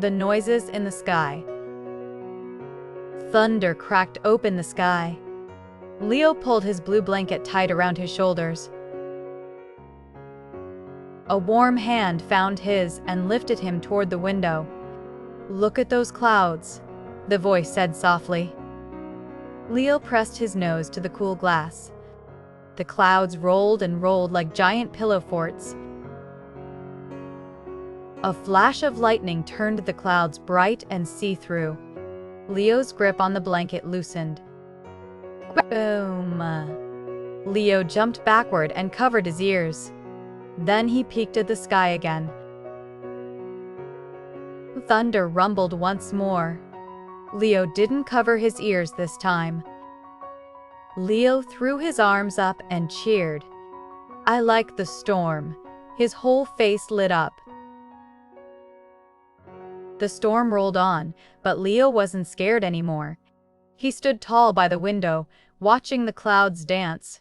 The noises in the sky. Thunder cracked open the sky. Leo pulled his blue blanket tight around his shoulders. A warm hand found his and lifted him toward the window. "Look at those clouds," the voice said softly. Leo pressed his nose to the cool glass. The clouds rolled and rolled like giant pillow forts. A flash of lightning turned the clouds bright and see-through. Leo's grip on the blanket loosened. Boom! Leo jumped backward and covered his ears. Then he peeked at the sky again. Thunder rumbled once more. Leo didn't cover his ears this time. Leo threw his arms up and cheered. "I like the storm." His whole face lit up. The storm rolled on, but Leo wasn't scared anymore. He stood tall by the window, watching the clouds dance.